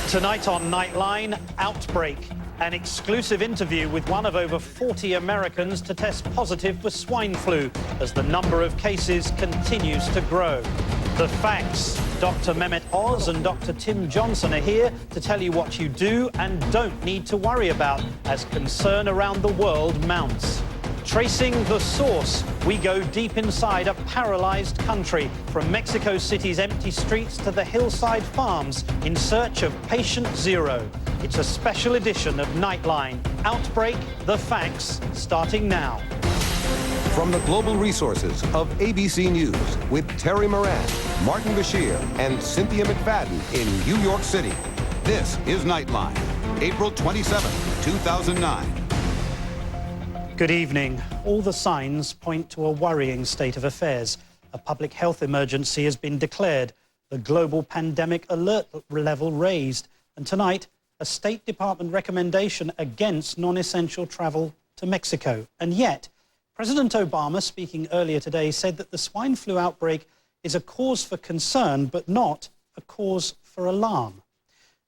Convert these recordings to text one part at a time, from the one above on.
Tonight on Nightline, outbreak. An exclusive interview with one of over 40 Americans to test positive for swine flu as the number of cases continues to grow. The facts. Dr. Mehmet Oz and Dr. Tim Johnson are here to tell you what you do and don't need to worry about as concern around the world mounts. Tracing the source, we go deep inside a paralyzed country, from Mexico City's empty streets to the hillside farms, in search of patient zero. It's a special edition of Nightline. Outbreak, the facts, starting now. From the global resources of ABC News, with Terry Moran, Martin Bashir, and Cynthia McFadden in New York City, this is Nightline, April 27, 2009. Good evening. All the signs point to a worrying state of affairs. A public health emergency has been declared, the global pandemic alert level raised, and tonight, a State Department recommendation against non-essential travel to Mexico. And yet, President Obama, speaking earlier today, said that the swine flu outbreak is a cause for concern, but not a cause for alarm.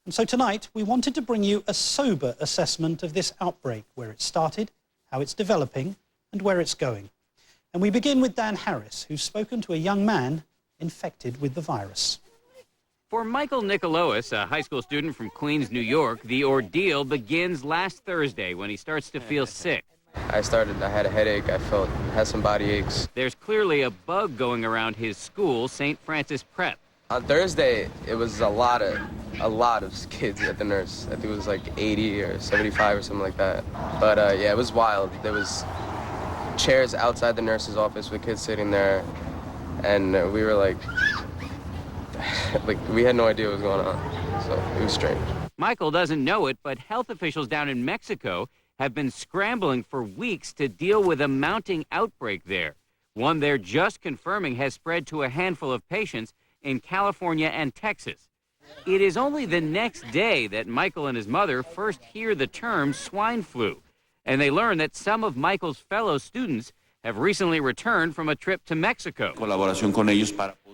And so tonight, we wanted to bring you a sober assessment of this outbreak, where it started, how it's developing, and where it's going. And we begin with Dan Harris, who's spoken to a young man infected with the virus. For Michael Nicolaus, a high school student from Queens, New York, the ordeal begins last Thursday when he starts to feel sick. I had a headache, had some body aches. There's clearly a bug going around his school, St. Francis Prep. On Thursday, it was a lot of kids at the nurse. I think it was like 80 or 75 or something like that. But yeah, it was wild. There was chairs outside the nurse's office with kids sitting there, and we were like we had no idea what was going on. So it was strange. Michael doesn't know it, but health officials down in Mexico have been scrambling for weeks to deal with a mounting outbreak there. One they're just confirming has spread to a handful of patients in California and Texas. It is only the next day that Michael and his mother first hear the term swine flu, and they learn that some of Michael's fellow students have recently returned from a trip to Mexico,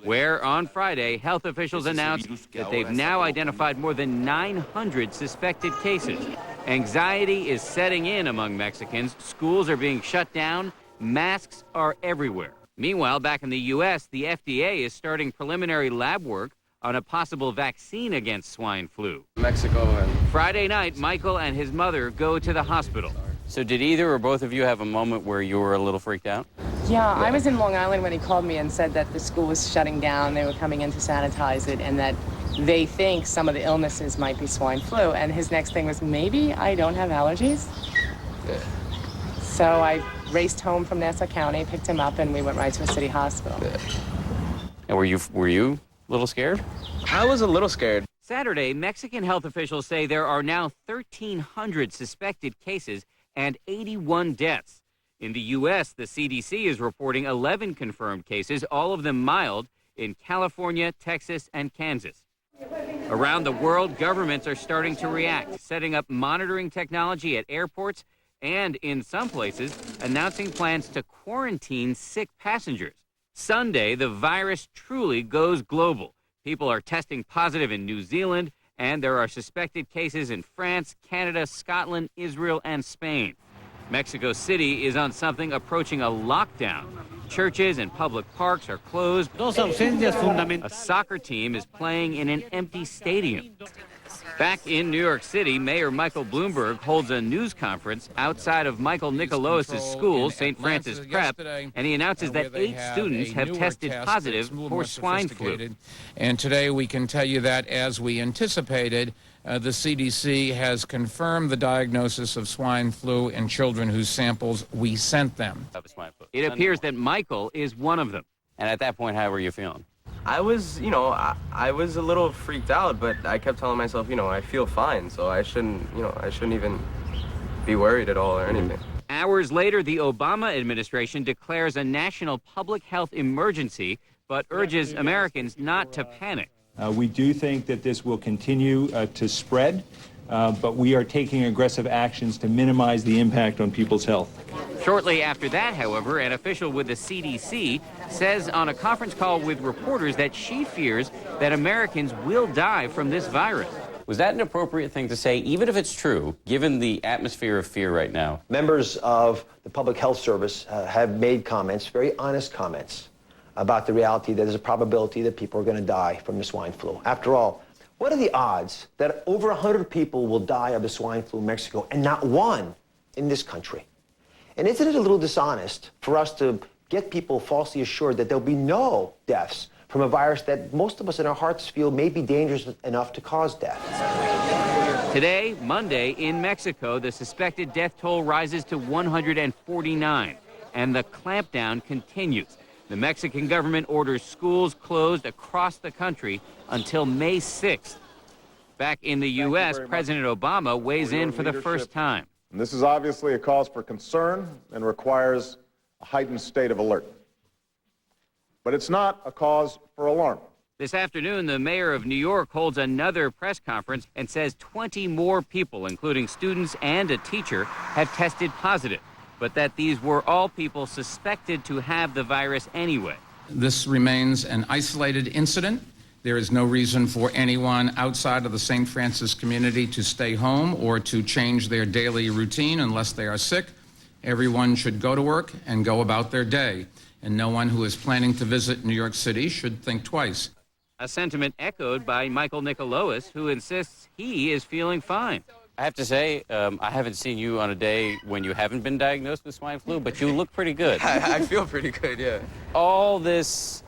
where on Friday, health officials announced that they've now identified more than 900 suspected cases. Anxiety is setting in among Mexicans. Schools are being shut down. Masks are everywhere. Meanwhile, back in the U.S., the FDA is starting preliminary lab work on a possible vaccine against swine flu. Mexico and... Friday night, Michael and his mother go to the hospital. So did either or both of you have a moment where you were a little freaked out? Yeah, I was in Long Island when he called me and said that the school was shutting down. They were coming in to sanitize it, and that they think some of the illnesses might be swine flu. And his next thing was, maybe I don't have allergies? Yeah. So I raced home from Nassau County, picked him up, and we went right to a city hospital. Yeah. And were you a little scared? I was a little scared. Saturday, Mexican health officials say there are now 1,300 suspected cases and 81 deaths. In the U.S., the CDC is reporting 11 confirmed cases, all of them mild, in California, Texas, and Kansas. Around the world, governments are starting to react, setting up monitoring technology at airports and, in some places, announcing plans to quarantine sick passengers. Sunday, the virus truly goes global. People are testing positive in New Zealand, and there are suspected cases in France, Canada, Scotland, Israel, and Spain. Mexico City is on something approaching a lockdown. Churches and public parks are closed. A soccer team is playing in an empty stadium. Back in New York City, Mayor Michael Bloomberg holds a news conference outside of Michael Nicolaus' school, St. Francis Prep, and he announces that 8 students have tested positive for swine flu. And today we can tell you that, as we anticipated, the CDC has confirmed the diagnosis of swine flu in children whose samples we sent them. It appears that Michael is one of them. And at that point, how were you feeling? I was, I was a little freaked out, but I kept telling myself, I feel fine, so I shouldn't even be worried at all or anything. Hours later, the Obama administration declares a national public health emergency, but urges Americans not to panic. We do think that this will continue to spread, but we are taking aggressive actions to minimize the impact on people's health. Shortly after that, however, an official with the CDC says on a conference call with reporters that she fears that Americans will die from this virus. Was that an appropriate thing to say, even if it's true, given the atmosphere of fear right now? Members of the Public Health Service have made comments, very honest comments, about the reality that there's a probability that people are going to die from the swine flu. After all, what are the odds that over 100 people will die of the swine flu in Mexico and not one in this country? And isn't it a little dishonest for us to get people falsely assured that there'll be no deaths from a virus that most of us in our hearts feel may be dangerous enough to cause death? Today, Monday, in Mexico, the suspected death toll rises to 149, and the clampdown continues. The Mexican government orders schools closed across the country until May 6th. Back in the U.S., President Obama weighs in for the first time. And this is obviously a cause for concern and requires a heightened state of alert. But it's not a cause for alarm. This afternoon, the mayor of New York holds another press conference and says 20 more people, including students and a teacher, have tested positive, but that these were all people suspected to have the virus anyway. This remains an isolated incident. There is no reason for anyone outside of the St. Francis community to stay home or to change their daily routine unless they are sick. Everyone should go to work and go about their day, and no one who is planning to visit New York City should think twice. A sentiment echoed by Michael Nicoloas, who insists he is feeling fine. I have to say, I haven't seen you on a day when you haven't been diagnosed with swine flu, but you look pretty good. I feel pretty good, yeah. All this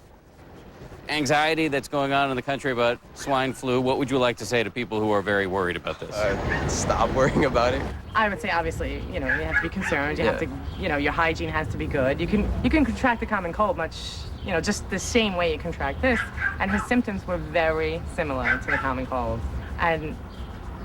anxiety that's going on in the country about swine flu, what would you like to say to people who are very worried about this? Stop worrying about it. I would say, obviously, you have to be concerned. You have to, your hygiene has to be good. You can contract the common cold much, just the same way you contract this. And his symptoms were very similar to the common cold. And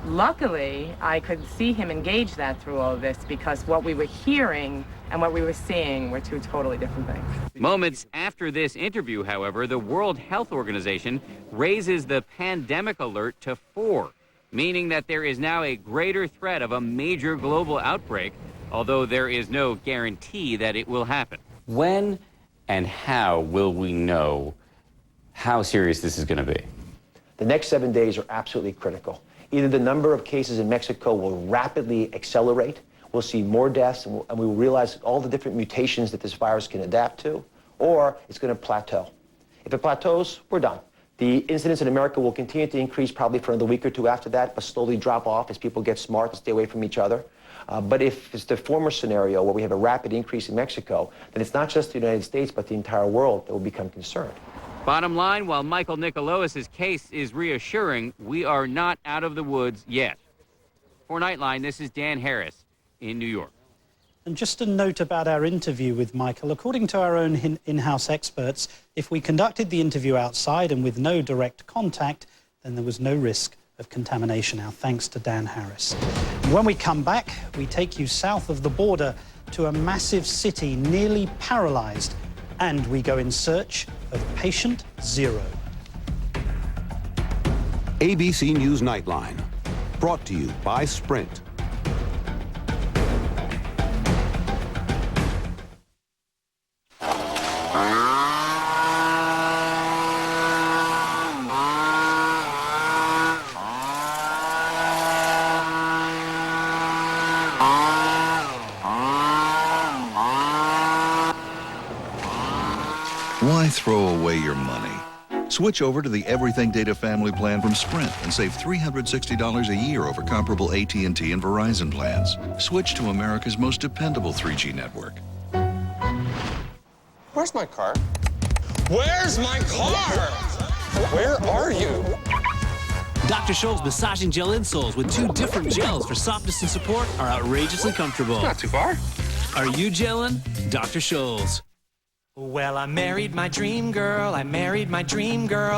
luckily, I could see him engage that through all of this, because what we were hearing and what we were seeing were two totally different things. Moments after this interview, however, the World Health Organization raises the pandemic alert to 4, meaning that there is now a greater threat of a major global outbreak, although there is no guarantee that it will happen. When and how will we know how serious this is going to be? The next 7 days are absolutely critical. Either the number of cases in Mexico will rapidly accelerate, we'll see more deaths, and we will realize all the different mutations that this virus can adapt to, or it's going to plateau. If it plateaus, we're done. The incidence in America will continue to increase probably for another week or two after that, but slowly drop off as people get smart and stay away from each other. But if it's the former scenario where we have a rapid increase in Mexico, then it's not just the United States, but the entire world that will become concerned. Bottom line, while Michael Nicoloas' case is reassuring, we are not out of the woods yet. For Nightline, this is Dan Harris in New York. And just a note about our interview with Michael. According to our own in-house experts, if we conducted the interview outside and with no direct contact, then there was no risk of contamination. Our thanks to Dan Harris. When we come back, we take you south of the border to a massive city nearly paralyzed, and we go in search of patient zero. ABC News Nightline, brought to you by Sprint. Why throw away your money? Switch over to the Everything Data Family Plan from Sprint and save $360 a year over comparable AT&T and Verizon plans. Switch to America's most dependable 3G network. Where's my car? Where's my car? Where are you? Dr. Scholl's massaging gel insoles with 2 different gels for softness and support are outrageously comfortable. Not too far. Are you gelling? Dr. Scholl's. Well, I married my dream girl,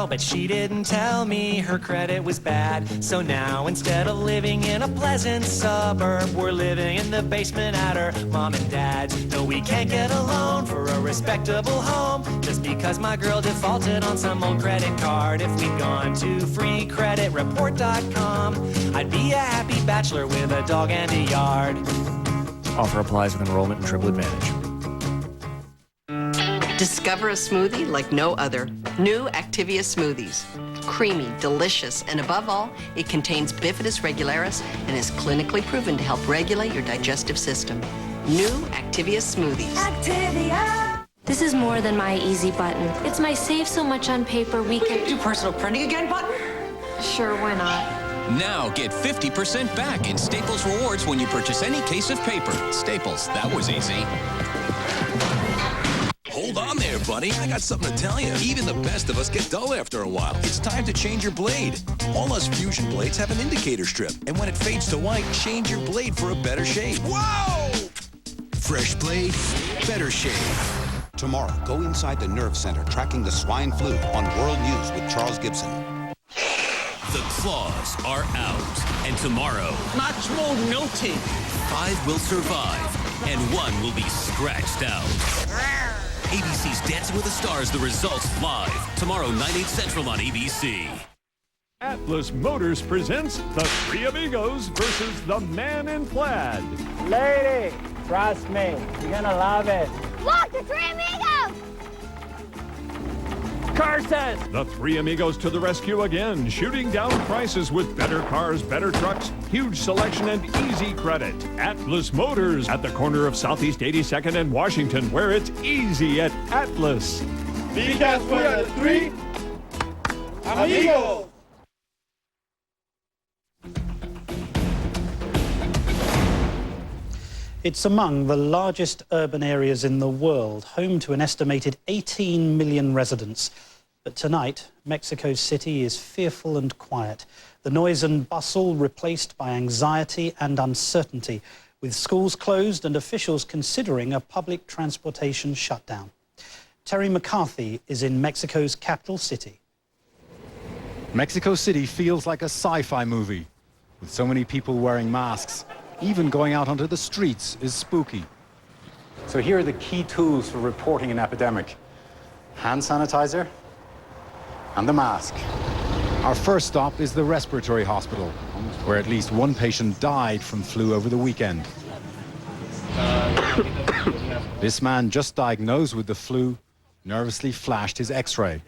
but she didn't tell me her credit was bad. So now instead of living in a pleasant suburb, we're living in the basement at her mom and dad's. No, we can't get a loan for a respectable home, just because my girl defaulted on some old credit card. If we'd gone to freecreditreport.com, I'd be a happy bachelor with a dog and a yard. Offer applies with enrollment and Triple Advantage. Discover a smoothie like no other. New Activia smoothies. Creamy, delicious, and above all, it contains Bifidus regularis and is clinically proven to help regulate your digestive system. New Activia smoothies. Activia! This is more than my easy button. It's my save so much on paper weekend. Do personal printing again button? Sure, why not? Now get 50% back in Staples Rewards when you purchase any case of paper. Staples, that was easy. Hold on there, buddy. I got something to tell you. Even the best of us get dull after a while. It's time to change your blade. All us Fusion blades have an indicator strip. And when it fades to white, change your blade for a better shade. Whoa! Fresh blade, better shade. Tomorrow, go inside the nerve center tracking the swine flu on World News with Charles Gibson. The claws are out, and tomorrow, Much more naughty. 5 will survive, and 1 will be scratched out. ABC's Dancing with the Stars, the results live. Tomorrow, 9/8 Central on ABC. Atlas Motors presents the Three Amigos versus the Man in Plaid. Lady, trust me, you're gonna love it. Look, the Three Amigos! Curses! The Three Amigos to the rescue again, shooting down prices with better cars, better trucks, huge selection, and easy credit. Atlas Motors at the corner of Southeast 82nd and Washington, where it's easy at Atlas. Because we're the Three Amigos! It's among the largest urban areas in the world, home to an estimated 18 million residents. But tonight, Mexico City is fearful and quiet. The noise and bustle replaced by anxiety and uncertainty, with schools closed and officials considering a public transportation shutdown. Terry McCarthy is in Mexico's capital city. Mexico City feels like a sci-fi movie, with so many people wearing masks. Even going out onto the streets is spooky. So here are the key tools for reporting an epidemic. Hand sanitizer and the mask. Our first stop is the respiratory hospital, where at least one patient died from flu over the weekend. This man, just diagnosed with the flu, nervously flashed his x-ray.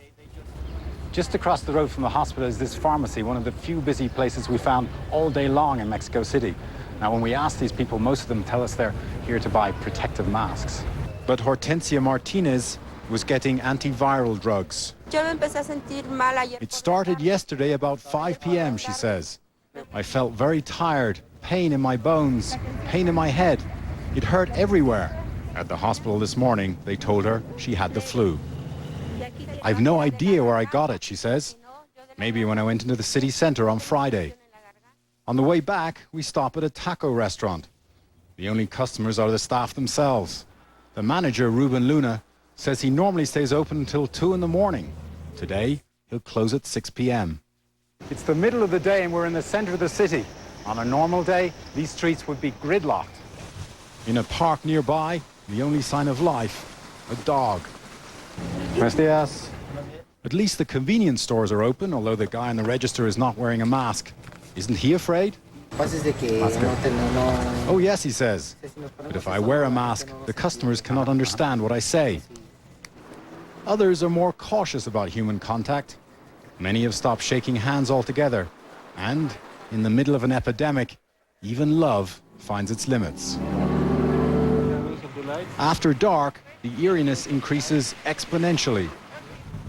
Just across the road from the hospital is this pharmacy, one of the few busy places we found all day long in Mexico City. Now, when we ask these people, most of them tell us they're here to buy protective masks. But Hortensia Martinez was getting antiviral drugs. It started yesterday about 5 p.m., she says. I felt very tired, pain in my bones, pain in my head. It hurt everywhere. At the hospital this morning, they told her she had the flu. I've no idea where I got it, she says. Maybe when I went into the city center on Friday. On the way back, we stop at a taco restaurant. The only customers are the staff themselves. The manager, Ruben Luna, says he normally stays open until 2 in the morning. Today, he'll close at 6 p.m. It's the middle of the day and we're in the center of the city. On a normal day, these streets would be gridlocked. In a park nearby, the only sign of life, a dog. Buenos dias. At least the convenience stores are open, although the guy on the register is not wearing a mask. Isn't he afraid? Oh yes, he says. But if I wear a mask, the customers cannot understand what I say. Others are more cautious about human contact. Many have stopped shaking hands altogether. And in the middle of an epidemic, even love finds its limits. After dark, the eeriness increases exponentially.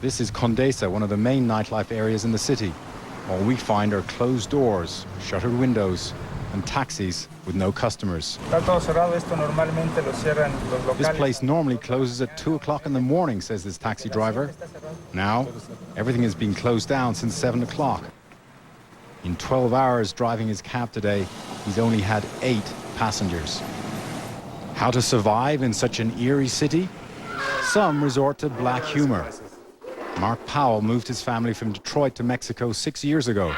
This is Condesa, one of the main nightlife areas in the city. All we find are closed doors, shuttered windows, and taxis with no customers. This place normally closes at 2 o'clock in the morning, says this taxi driver. Now, everything has been closed down since 7 o'clock. In 12 hours driving his cab today, he's only had 8 passengers. How to survive in such an eerie city? Some resort to black humor. Mark Powell moved his family from Detroit to Mexico 6 years ago.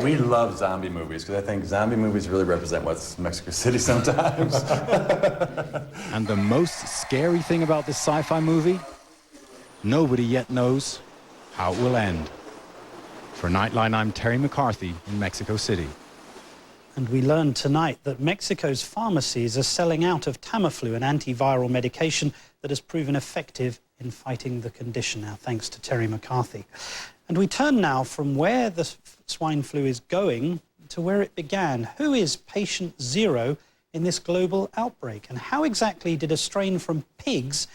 We love zombie movies because I think zombie movies really represent what's Mexico City sometimes. And the most scary thing about this sci-fi movie? Nobody yet knows how it will end. For Nightline, I'm Terry McCarthy in Mexico City. And we learned tonight that Mexico's pharmacies are selling out of Tamiflu, an antiviral medication that has proven effective in fighting the condition. Now, thanks to Terry McCarthy. And we turn now from where the swine flu is going to where it began. Who is patient zero in this global outbreak? And how exactly did a strain from pigs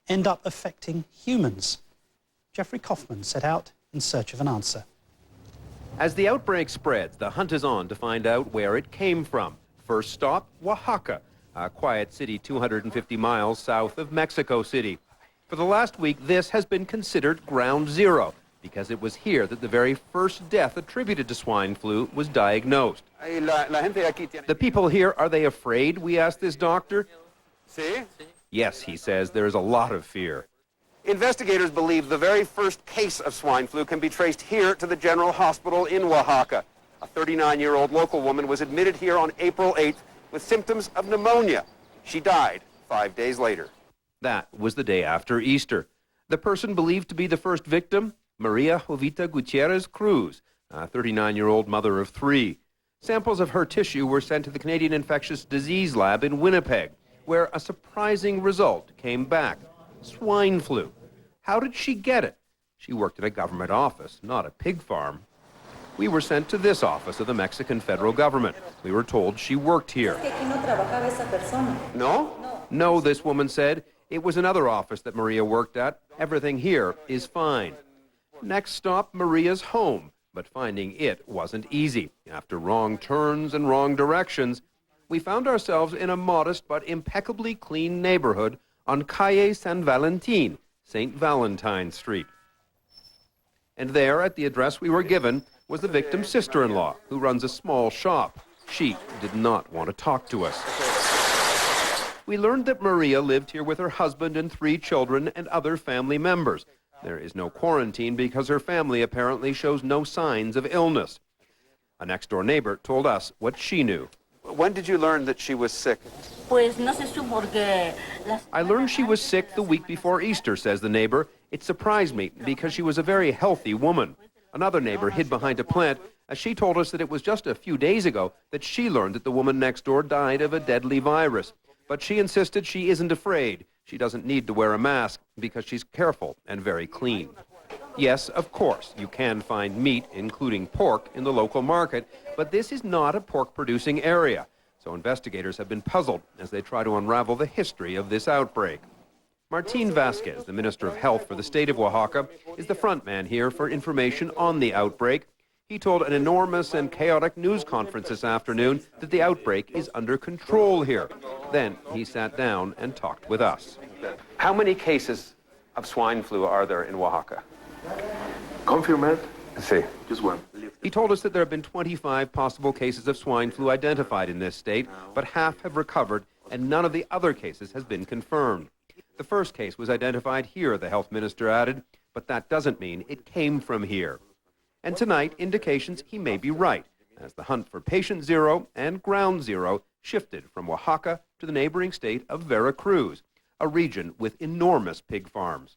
end up affecting humans? Jeffrey Kaufman set out in search of an answer. As the outbreak spreads, the hunt is on to find out where it came from. First stop, Oaxaca, a quiet city 250 miles south of Mexico City. For the last week, this has been considered ground zero because it was here that the very first death attributed to swine flu was diagnosed. The people here, are they afraid? We asked this doctor. Yes, he says, there is a lot of fear. Investigators believe the very first case of swine flu can be traced here to the General Hospital in Oaxaca. A 39-year-old local woman was admitted here on April 8th with symptoms of pneumonia. She died 5 days later. That was the day after Easter. The person believed to be the first victim, Maria Jovita Gutierrez Cruz, a 39-year-old mother of 3. Samples of her tissue were sent to the Canadian Infectious Disease Lab in Winnipeg, where a surprising result came back: swine flu. How did she get it? She worked at a government office, not a pig farm. We were sent to this office of the Mexican federal government. We were told she worked here. No? No, this woman said. It was another office that Maria worked at. Everything here is fine. Next stop, Maria's home. But finding it wasn't easy. After wrong turns and wrong directions, we found ourselves in a modest but impeccably clean neighborhood on Calle San Valentin, St. Valentine Street. And there, at the address we were given, was the victim's sister-in-law, who runs a small shop. She did not want to talk to us. We learned that Maria lived here with her husband and 3 children and other family members. There is no quarantine because her family apparently shows no signs of illness. A next-door neighbor told us what she knew. When did you learn that she was sick? I learned she was sick the week before Easter, says the neighbor. It surprised me because she was a very healthy woman. Another neighbor hid behind a plant as she told us that it was just a few days ago that she learned that the woman next door died of a deadly virus. But she insisted she isn't afraid. She doesn't need to wear a mask because she's careful and very clean. Yes, of course, you can find meat, including pork, in the local market, but this is not a pork-producing area. So investigators have been puzzled as they try to unravel the history of this outbreak. Martin Vasquez, the Minister of Health for the state of Oaxaca, is the front man here for information on the outbreak. He told an enormous and chaotic news conference this afternoon that the outbreak is under control here. Then he sat down and talked with us. How many cases of swine flu are there in Oaxaca? Confirmed? Sí. Just one. He told us that there have been 25 possible cases of swine flu identified in this state, but half have recovered and none of the other cases has been confirmed. The first case was identified here, the health minister added, but that doesn't mean it came from here. And tonight, indications he may be right, as the hunt for patient zero and ground zero shifted from Oaxaca to the neighboring state of Veracruz, a region with enormous pig farms.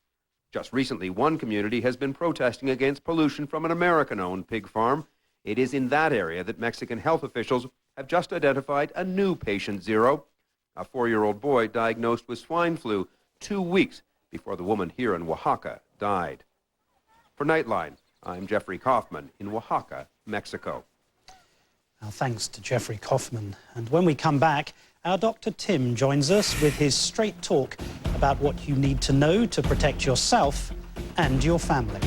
Just recently, one community has been protesting against pollution from an American-owned pig farm. It is in that area that Mexican health officials have just identified a new patient zero, a 4-year-old boy diagnosed with swine flu 2 weeks before the woman here in Oaxaca died. For Nightline, I'm Jeffrey Kaufman in Oaxaca, Mexico. Now, thanks to Jeffrey Kaufman. And when we come back, our Dr. Tim joins us with his straight talk about what you need to know to protect yourself and your family.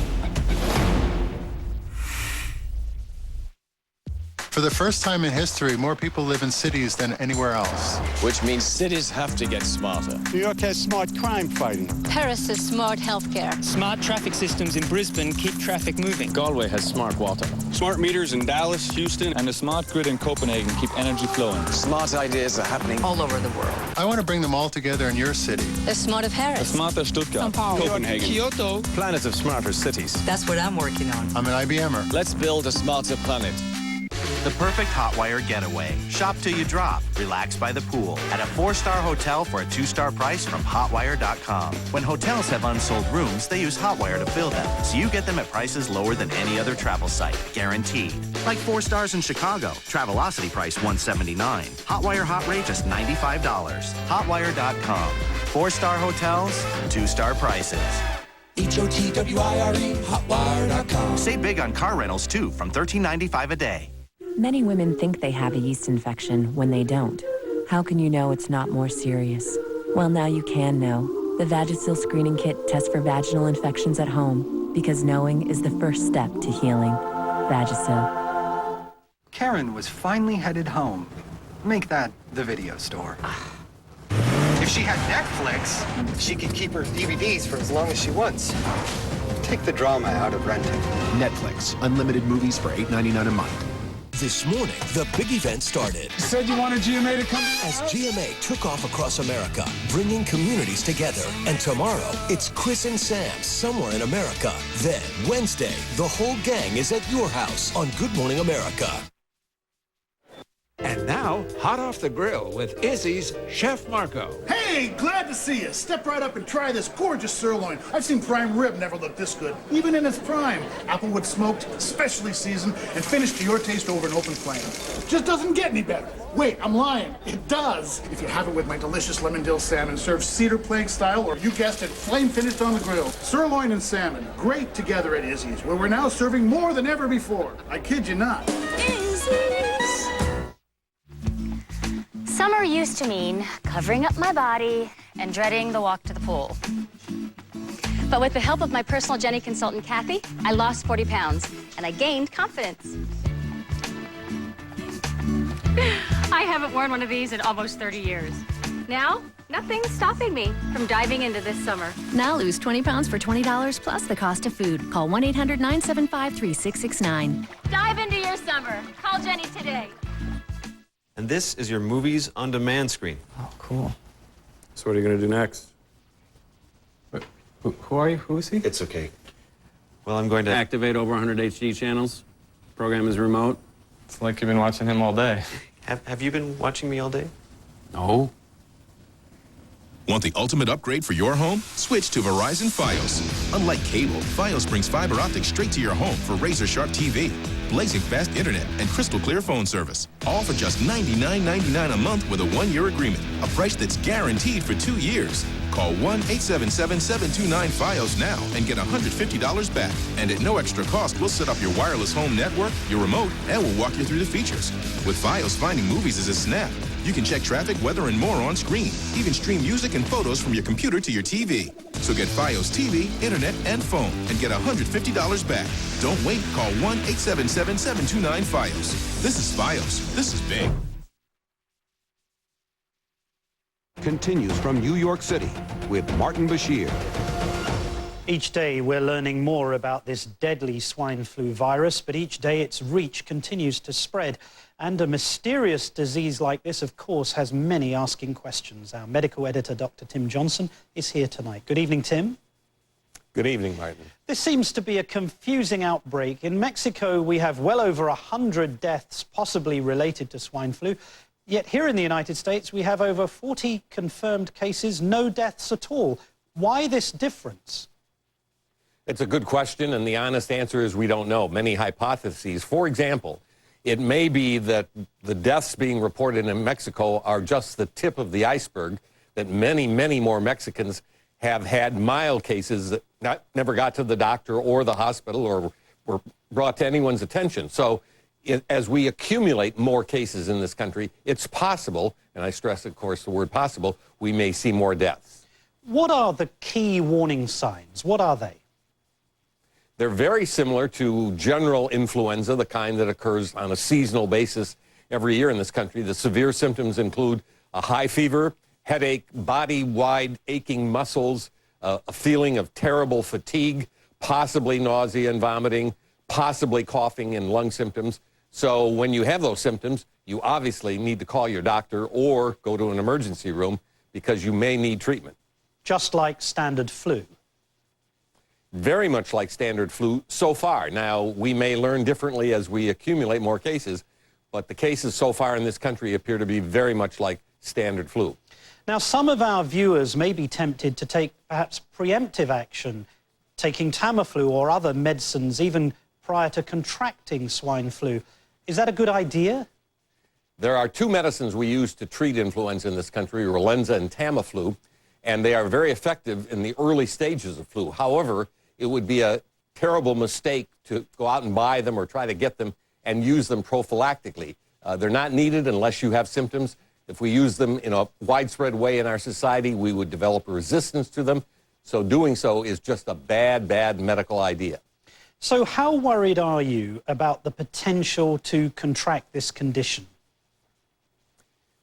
For the first time in history, more people live in cities than anywhere else. Which means cities have to get smarter. New York has smart crime fighting. Paris has smart healthcare. Smart traffic systems in Brisbane keep traffic moving. Galway has smart water. Smart meters in Dallas, Houston, And a smart grid in Copenhagen keep energy flowing. Smart ideas are happening all over the world. I want to bring them all together in your city. The smart of A Paris. smarter Stuttgart. São Paulo. Copenhagen, Kyoto. Planet of smarter cities. That's what I'm working on. I'm an IBMer. Let's build a smarter planet. The perfect hot wire getaway. Shop till you drop. Relax by the pool. At a 4-star hotel for a 2-star price from hotwire.com. When hotels have unsold rooms, they use Hotwire to fill them, so you get them at prices lower than any other travel site. Guaranteed. Like 4 stars in Chicago. Travelocity price $179. Hotwire hot rate just $95. Hotwire.com. 4-star hotels, 2-star prices. HOTWIRE, hotwire.com. Save big on car rentals, too, from $13.95 a day. Many women think they have a yeast infection when they don't. How can you know it's not more serious? Well, now you can know. The Vagisil Screening Kit tests for vaginal infections at home because knowing is the first step to healing. Vagisil. Karen was finally headed home. Make that the video store. If she had Netflix, she could keep her DVDs for as long as she wants. Take the drama out of renting. Netflix. Unlimited movies for $8.99 a month. This morning, the big event started. You said you wanted GMA to come? As GMA took off across America, bringing communities together. And tomorrow, it's Chris and Sam somewhere in America. Then, Wednesday, the whole gang is at your house on Good Morning America. And now, hot off the grill with Izzy's Chef Marco. Hey, glad to see you. Step right up and try this gorgeous sirloin. I've seen prime rib never look this good, even in its prime. Applewood smoked, specially seasoned, and finished to your taste over an open flame. Just doesn't get any better. Wait, I'm lying. It does. If you have it with my delicious lemon dill salmon served cedar plank style, or you guessed it, flame finished on the grill. Sirloin and salmon, great together at Izzy's, where we're now serving more than ever before. I kid you not. Izzy's. Summer used to mean covering up my body and dreading the walk to the pool. But with the help of my personal Jenny consultant, Kathy, I lost 40 pounds and I gained confidence. I haven't worn one of these in almost 30 years. Now, nothing's stopping me from diving into this summer. Now lose 20 pounds for $20 plus the cost of food. Call 1-800-975-3669. Dive into your summer. Call Jenny today. And this is your Movies on Demand screen. Oh, cool. So what are you going to do next? Who are you? Who is he? It's okay. Well, I'm going to activate over 100 HD channels. Program is remote. It's like you've been watching him all day. Have you been watching me all day? No. Want the ultimate upgrade for your home? Switch to Verizon Fios. Unlike cable, Fios brings fiber optics straight to your home for razor-sharp TV, blazing fast internet, and crystal clear phone service. All for just $99.99 a month with a 1-year agreement, a price that's guaranteed for 2 years. Call 1-877-729-FIOS now and get $150 back. And at no extra cost, we'll set up your wireless home network, your remote, and we'll walk you through the features. With Fios, finding movies is a snap. You can check traffic, weather, and more on screen. Even stream music and photos from your computer to your TV. So get Fios TV, internet, and phone and get $150 back. Don't wait. Call 1-877-729-FIOS. This is Fios. This is big. Continues from New York City with Martin Bashir. Each day we're learning more about this deadly swine flu virus, but each day its reach continues to spread. And a mysterious disease like this, of course, has many asking questions. Our medical editor, Dr. Tim Johnson, is here tonight. Good evening, Tim. Good evening, Martin. This seems to be a confusing outbreak. In Mexico, we have well over 100 deaths possibly related to swine flu. Yet here in the United States, we have over 40 confirmed cases, no deaths at all. Why this difference? It's a good question, and the honest answer is we don't know. Many hypotheses. For example, it may be that the deaths being reported in Mexico are just the tip of the iceberg, that many, many more Mexicans have had mild cases that never got to the doctor or the hospital or were brought to anyone's attention. So as we accumulate more cases in this country, it's possible, and I stress, of course, the word possible, we may see more deaths. What are the key warning signs? What are they? They're very similar to general influenza, the kind that occurs on a seasonal basis every year in this country. The severe symptoms include a high fever, headache, body-wide aching muscles, a feeling of terrible fatigue, possibly nausea and vomiting, possibly coughing and lung symptoms. So when you have those symptoms, you obviously need to call your doctor or go to an emergency room because you may need treatment. Just like standard flu? Very much like standard flu so far. Now, we may learn differently as we accumulate more cases, but the cases so far in this country appear to be very much like standard flu. Now, some of our viewers may be tempted to take perhaps preemptive action, taking Tamiflu or other medicines even prior to contracting swine flu. Is that a good idea? There are two medicines we use to treat influenza in this country, Relenza and Tamiflu, and they are very effective in the early stages of flu. However, it would be a terrible mistake to go out and buy them or try to get them and use them prophylactically. They're not needed unless you have symptoms. If we use them in a widespread way in our society, we would develop a resistance to them. So doing so is just a bad, bad medical idea. So how worried are you about the potential to contract this condition?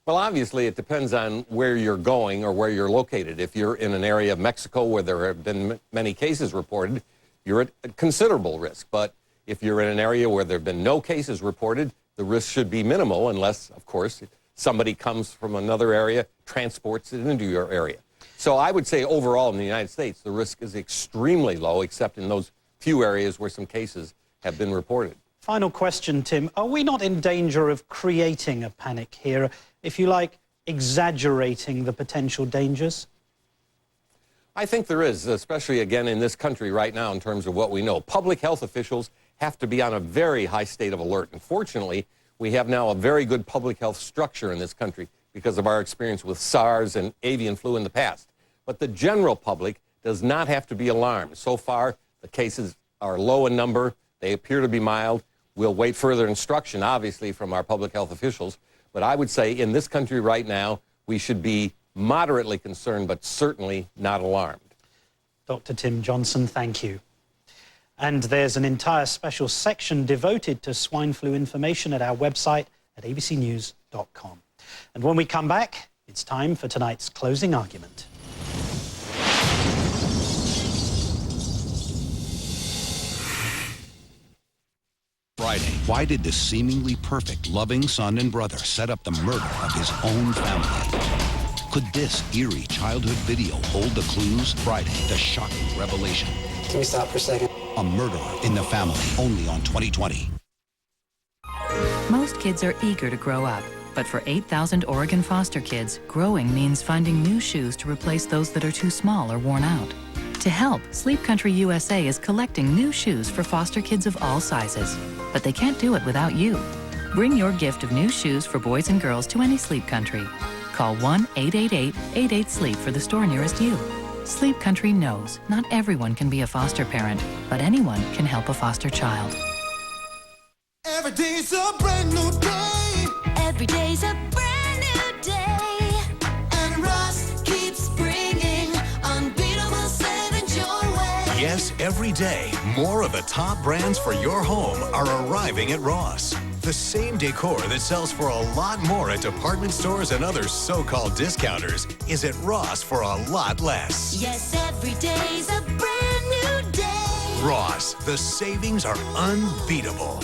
Well, obviously, it depends on where you're going or where you're located. If you're in an area of Mexico where there have been many cases reported, you're at considerable risk. But if you're in an area where there have been no cases reported, the risk should be minimal unless, of course, somebody comes from another area, transports it into your area. So I would say overall in the United States, the risk is extremely low, except in those few areas where some cases have been reported. Final question, Tim. Are we not in danger of creating a panic here, if you like, exaggerating the potential dangers? I think there is, especially again in this country right now in terms of what we know. Public health officials have to be on a very high state of alert. And fortunately, we have now a very good public health structure in this country because of our experience with SARS and avian flu in the past. But the general public does not have to be alarmed. So far, the cases are low in number. They appear to be mild. We'll wait further instruction, obviously, from our public health officials. But I would say in this country right now, we should be moderately concerned, but certainly not alarmed. Dr. Tim Johnson, thank you. And there's an entire special section devoted to swine flu information at our website at abcnews.com. And when we come back, it's time for tonight's closing argument. Friday, why did the seemingly perfect, loving son and brother set up the murder of his own family? Could this eerie childhood video hold the clues? Friday, the shocking revelation. Can we stop for a second? A murderer in the family, only on 2020. Most kids are eager to grow up, but for 8,000 Oregon foster kids, growing means finding new shoes to replace those that are too small or worn out. To help, Sleep Country USA is collecting new shoes for foster kids of all sizes, but they can't do it without you. Bring your gift of new shoes for boys and girls to any Sleep Country. Call 1-888-88-SLEEP for the store nearest you. Sleep Country knows not everyone can be a foster parent, but anyone can help a foster child. Every day's a brand new day. Every day's a brand new day. And Ross keeps bringing unbeatable savings your way. Yes, every day, more of the top brands for your home are arriving at Ross. The same decor that sells for a lot more at department stores and other so-called discounters is at Ross for a lot less. Yes, every day's a brand new day. Ross, the savings are unbeatable.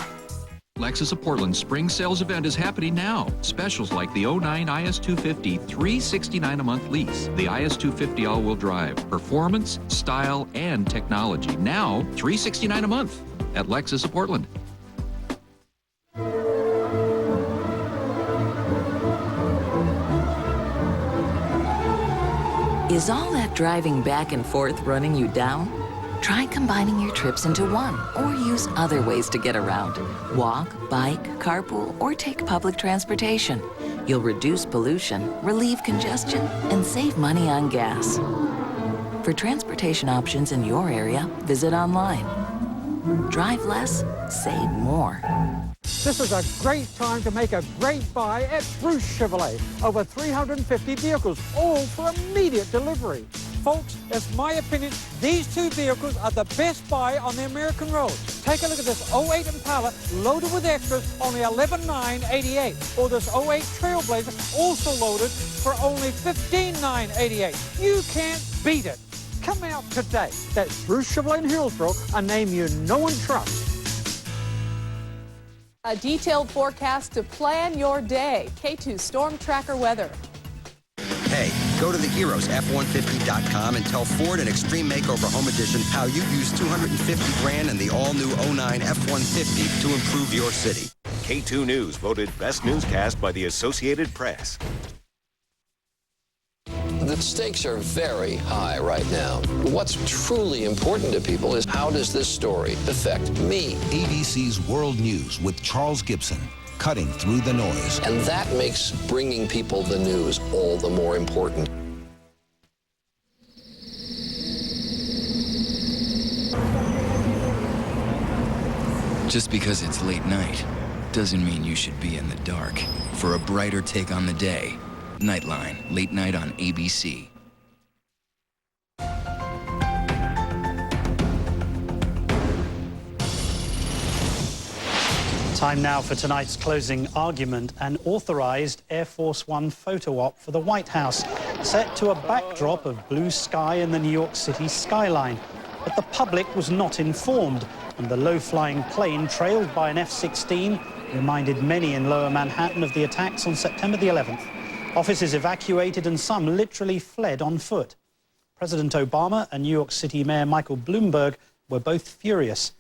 Lexus of Portland's spring sales event is happening now. Specials like the 09 IS250, $369 a month lease. The IS250 all-wheel drive. Performance, style, and technology. Now, $369 a month at Lexus of Portland. Is all that driving back and forth running you down? Try combining your trips into one, or use other ways to get around. Walk, bike, carpool, or take public transportation. You'll reduce pollution, relieve congestion, and save money on gas. For transportation options in your area, visit online. Drive less, save more. This is a great time to make a great buy at Bruce Chevrolet. Over 350 vehicles, all for immediate delivery. Folks, it's my opinion, these two vehicles are the best buy on the American road. Take a look at this 08 Impala loaded with extras, only $11,988. Or this 08 Trailblazer, also loaded for only $15,988. You can't beat it. Come out today. That's Bruce Chevrolet in Hillsborough, a name you know and trust. A detailed forecast to plan your day. K2 Storm Tracker weather. Hey, go to theheroesf150.com and tell Ford and Extreme Makeover Home Edition how you use $250 grand in the all-new 09 F-150 to improve your city. K2 News voted Best Newscast by the Associated Press. The stakes are very high right now. What's truly important to people is how does this story affect me? ABC's World News with Charles Gibson, cutting through the noise. And that makes bringing people the news all the more important. Just because it's late night doesn't mean you should be in the dark. For a brighter take on the day, Nightline, late night on ABC. Time now for tonight's closing argument. An authorized Air Force One photo op for the White House, set to a backdrop of blue sky and the New York City skyline. But the public was not informed, and the low-flying plane trailed by an F-16 reminded many in Lower Manhattan of the attacks on September the 11th. Offices evacuated and some literally fled on foot. President Obama and New York City Mayor Michael Bloomberg were both furious.